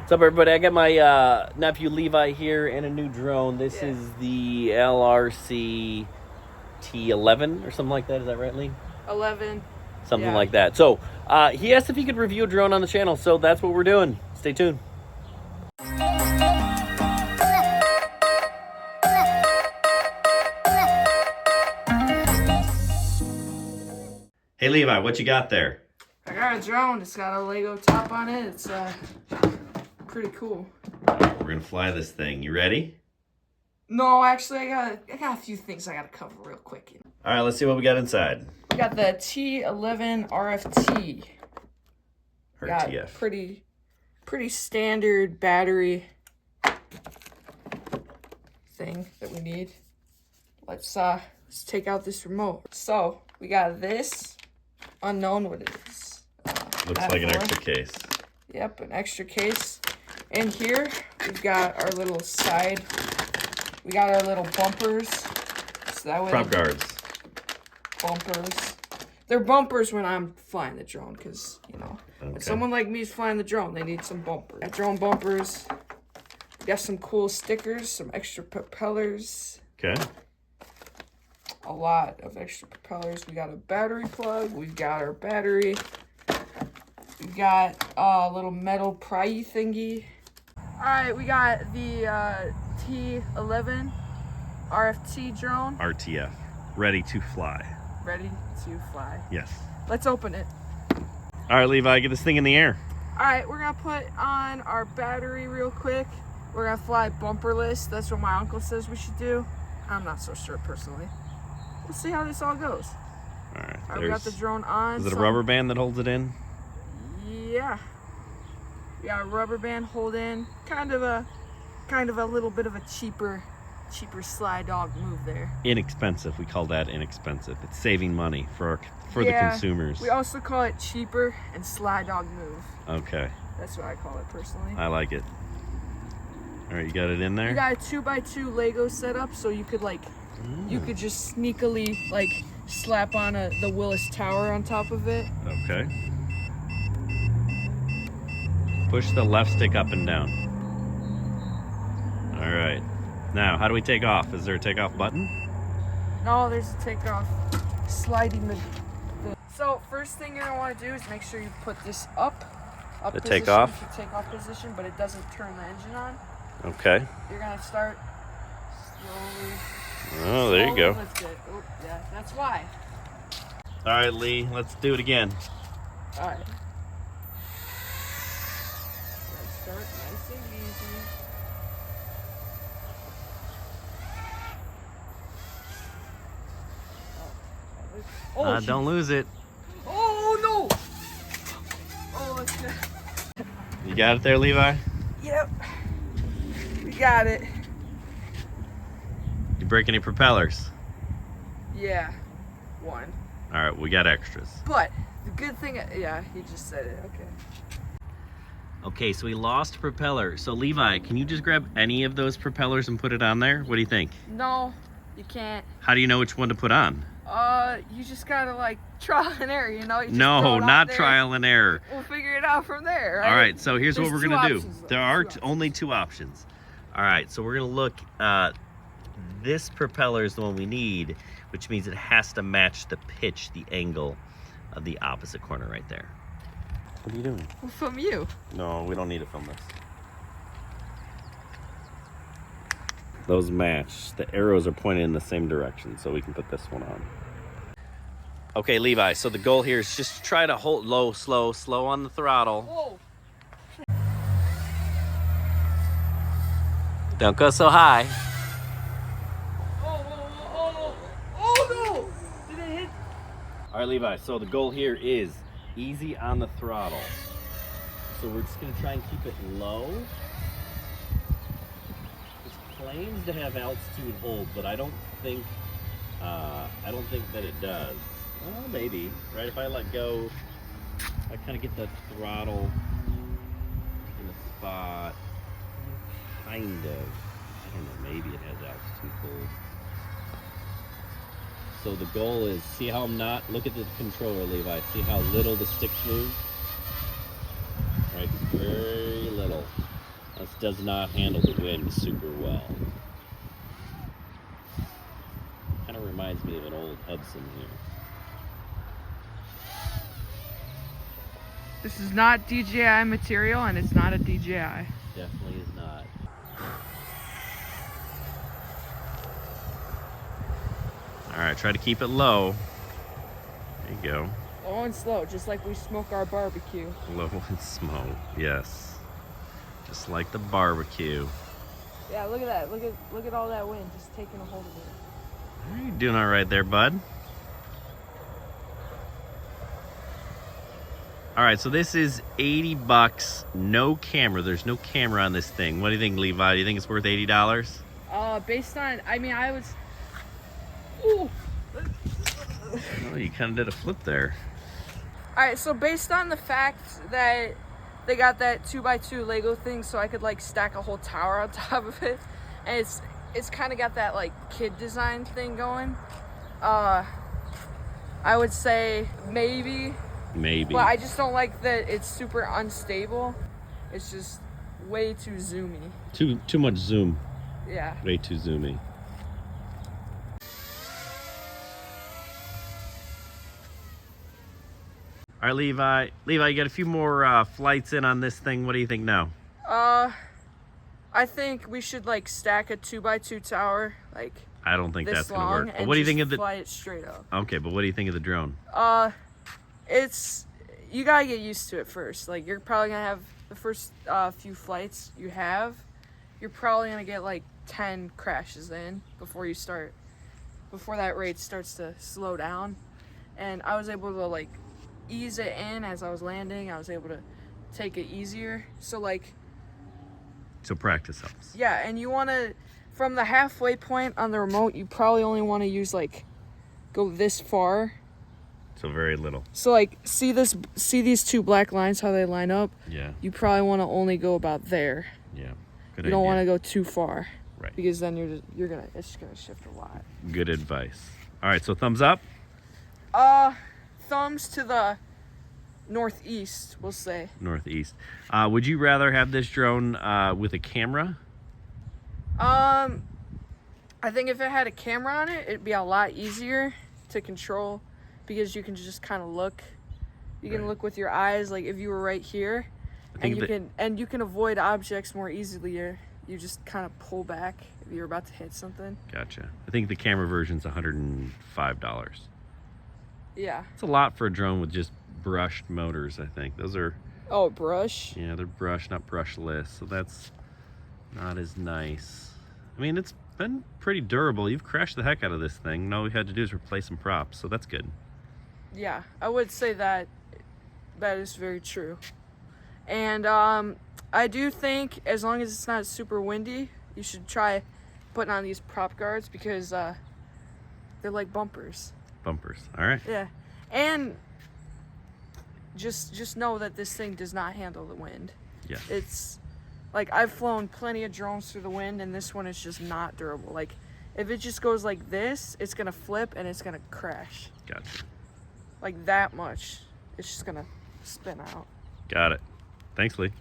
What's up, everybody? I got my nephew Levi here and a new drone. This is the LRC T11 or something like that. Is that right, Lee? 11. Something like that. So he asked if he could review a drone on the channel, so that's what we're doing. Stay tuned. Hey, Levi, what you got there? I got a drone. It's got a Lego top on it. It's pretty cool. We're gonna fly this thing. You ready? No, actually, I got a few things I gotta cover real quick. All right, let's see what we got inside. We got the T11 RFT. Or got TF. pretty standard battery thing that we need. Let's take out this remote. So we got this. Unknown what it is. Looks like an extra case. Yep, an extra case. And here we've got our little side. We got our little bumpers. So that way. Prop guards. Bumpers. They're bumpers when I'm flying the drone, because you know, if someone like me is flying the drone, they need some bumpers. Got drone bumpers. We got some cool stickers, some extra propellers. Okay. A lot of extra propellers. We got a battery plug. We've got our battery. We got a little metal pry thingy. All right, we got the T11 RFT drone. RTF, ready to fly. Ready to fly. Yes. Let's open it. All right, Levi, get this thing in the air. All right, we're gonna put on our battery real quick. We're gonna fly bumperless. That's what my uncle says we should do. I'm not so sure personally. We'll see how this all goes. All right, we got the drone on. Is it a rubber band that holds it in? Yeah. We got a rubber band hold in. Kind of a little bit of a cheaper sly dog move there. Inexpensive. We call that inexpensive. It's saving money for the consumers. We also call it cheaper and sly dog move. Okay. That's what I call it personally. I like it. All right, you got it in there? You got a 2x2 Lego setup, so you could you could just sneakily slap on the Willis Tower on top of it. Okay. Push the left stick up and down. All right. Now, how do we take off? Is there a takeoff button? No, there's a takeoff sliding. So first thing you're gonna want to do is make sure you put this up the position, takeoff? to takeoff position, but it doesn't turn the engine on. Okay. You're gonna start slowly. Oh, there you go. Lift it. Oh, yeah, that's why. All right, Lee, let's do it again. All right. Let's start nice and easy. Oh, Don't lose it. Oh no! Oh, it's good. You got it there, Levi? Yep. We got it. You break any propellers? Yeah. One. All right, we got extras. But the good thing, yeah, he just said it. Okay. Okay, so we lost propeller. So Levi, can you just grab any of those propellers and put it on there? What do you think? No, you can't. How do you know which one to put on? You just gotta trial and error, you know? No, not trial and error. We'll figure it out from there, right? All right, so here's what we're gonna do. There are only two options. All right, so we're gonna look, this propeller is the one we need, which means it has to match the pitch, the angle of the opposite corner right there. What are you doing? Well, from you. No, we don't need it from this. Those match. The arrows are pointed in the same direction, so we can put this one on. Okay, Levi, so the goal here is just try to hold low, slow on the throttle. Whoa. Don't go so high. Oh no! Did it hit? All right, Levi, so the goal here is easy on the throttle. So we're just gonna try and keep it low. Claims to have altitude hold, but I don't think that it does. Well, maybe, right? If I let go, I kind of get the throttle in a spot, kind of. I don't know, maybe it has altitude hold. So the goal is, see how I'm not, look at the controller, Levi, see how little the sticks move? Right, very little. does not handle the wind super well. Kind of reminds me of an old Hudson here. This is not DJI material, and it's not a DJI. Definitely is not. All right, try to keep it low. There you go. Low and slow, just like we smoke our barbecue. Low and smoke, yes. Just like the barbecue. Yeah, look at that. Look at all that wind just taking a hold of it. You're doing all right there, bud. All right, so this is 80 bucks, no camera. There's no camera on this thing. What do you think, Levi? Do you think it's worth $80? Based on, I mean, I was, ooh. Oh, you kind of did a flip there. All right, so based on the fact that they got that 2x2 Lego thing, so I could like stack a whole tower on top of it, and it's kind of got that like kid design thing going. I would say maybe. Maybe. But I just don't like that it's super unstable. It's just way too zoomy. Too much zoom. Yeah. Way too zoomy. All right, Levi. Levi, you got a few more flights in on this thing. What do you think now? I think we should like stack a 2x2 tower, like I don't think this that's gonna long, work. But and what do you just think of the? fly it straight up. Okay, but what do you think of the drone? You gotta get used to it first. Like you're probably gonna have the first few flights you have, you're probably gonna get like 10 crashes in before that rate starts to slow down. And I was able to like ease it in as I was landing. I was able to take it easier. So practice helps. Yeah, and you wanna, from the halfway point on the remote, you probably only wanna use like, go this far. So very little. So like, see these two black lines, how they line up? Yeah. You probably want to only go about there. Yeah. Good You don't idea. want to go too far. Right. Because then it's just gonna shift a lot. Good advice. All right, so thumbs up. Thumbs to the northeast, we'll say. Northeast. Would you rather have this drone with a camera? I think if it had a camera on it, it'd be a lot easier to control. Because you can just kind of look. You can look with your eyes, like if you were right here, and you can avoid objects more easily. You just kind of pull back if you're about to hit something. Gotcha. I think the camera version's $105. Yeah. It's a lot for a drone with just brushed motors. I think those are. Oh, brush. Yeah, they're brushed, not brushless. So that's not as nice. I mean, it's been pretty durable. You've crashed the heck out of this thing. And all we had to do is replace some props, so that's good. Yeah, I would say that is very true. And I do think as long as it's not super windy, you should try putting on these prop guards because they're like bumpers. Bumpers, all right. Yeah, and just know that this thing does not handle the wind. Yeah. It's like I've flown plenty of drones through the wind, and this one is just not durable. Like if it just goes like this, it's gonna flip and it's gonna crash. Gotcha. Like that much. It's just gonna spin out. Got it. Thanks, Lee.